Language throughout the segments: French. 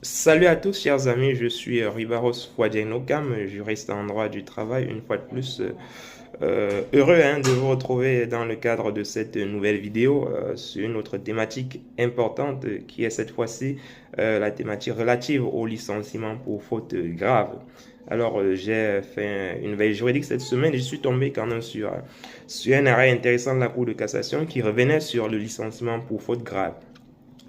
Salut à tous, chers amis, je suis Ribaros Fouadjenokam, juriste en droit du travail. Une fois de plus, heureux de vous retrouver dans le cadre de cette nouvelle vidéo sur une autre thématique importante qui est cette fois-ci la thématique relative au licenciement pour faute grave. Alors, j'ai fait une veille juridique cette semaine et je suis tombé quand même sur un arrêt intéressant de la Cour de cassation qui revenait sur le licenciement pour faute grave.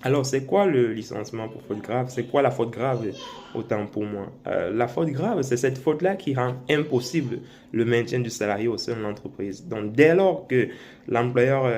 Alors, c'est quoi le licenciement pour faute grave? C'est quoi la faute grave, autant pour moi? La faute grave, c'est cette faute-là qui rend impossible le maintien du salarié au sein de l'entreprise. Donc, dès lors que l'employeur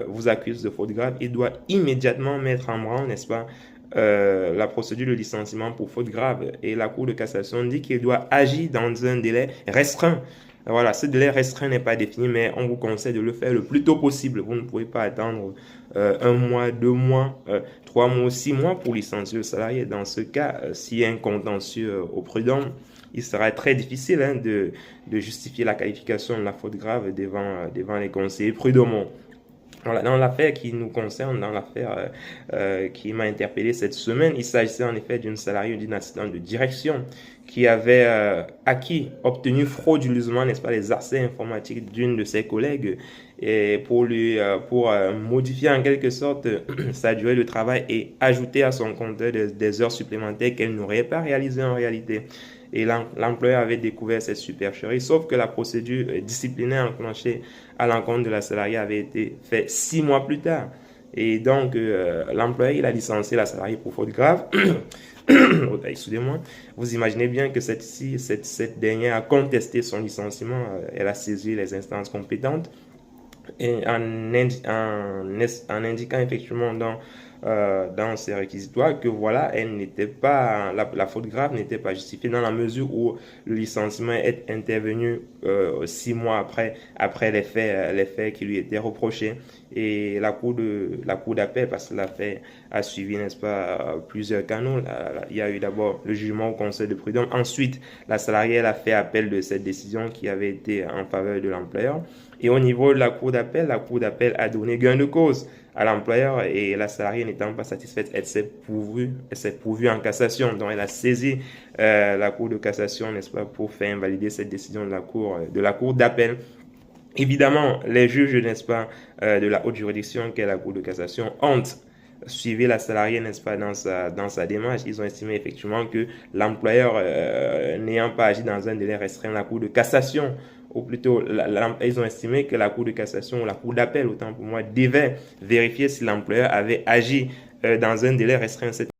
vous accuse de faute grave, il doit immédiatement mettre en branle, n'est-ce pas, la procédure de licenciement pour faute grave. Et la Cour de cassation dit qu'il doit agir dans un délai restreint. Voilà, ce délai restreint n'est pas défini, mais on vous conseille de le faire le plus tôt possible. Vous ne pouvez pas attendre un mois, 2 mois, 3 mois, 6 mois pour licencier le salarié. Dans ce cas, s'il y a un contentieux au prud'homme, il sera très difficile de justifier la qualification de la faute grave devant les conseillers prud'homaux. Voilà, dans l'affaire qui nous concerne, dans l'affaire qui m'a interpellé cette semaine, il s'agissait en effet d'une salariée d'une assistante de direction qui avait obtenu frauduleusement, n'est-ce pas, les accès informatiques d'une de ses collègues et pour modifier en quelque sorte sa durée de travail et ajouter à son compteur des heures supplémentaires qu'elle n'aurait pas réalisées en réalité. Et l'employeur avait découvert cette supercherie, sauf que la procédure disciplinaire enclenchée à l'encontre de la salariée avait été faite 6 mois plus tard. Et donc, l'employeur, il a licencié la salariée pour faute grave. Excusez-moi. Vous imaginez bien que cette dernière a contesté son licenciement. Elle a saisi les instances compétentes et en indiquant effectivement dans ses réquisitoires que voilà, elle n'était pas, la faute grave n'était pas justifiée dans la mesure où le licenciement est intervenu 6 mois après les faits qui lui étaient reprochés. Et la cour d'appel, parce que l'affaire a suivi, n'est-ce pas, plusieurs canaux. Il y a eu d'abord le jugement au conseil de prud'homme. Ensuite, la salariée elle a fait appel de cette décision qui avait été en faveur de l'employeur. Et au niveau de la cour d'appel a donné gain de cause à l'employeur et la salariée n'étant pas satisfaite, elle s'est pourvue en cassation. Donc, elle a saisi la cour de cassation, n'est-ce pas, pour faire invalider cette décision de la cour d'appel. Évidemment, les juges, n'est-ce pas, de la haute juridiction qu'est la cour de cassation ont suivi la salariée, n'est-ce pas, dans sa démarche. Ils ont estimé effectivement que l'employeur, n'ayant pas agi dans un délai restreint, la cour de cassation, ou plutôt, ils ont estimé que la cour de cassation ou la cour d'appel, autant pour moi, devait vérifier si l'employeur avait agi dans un délai restreint.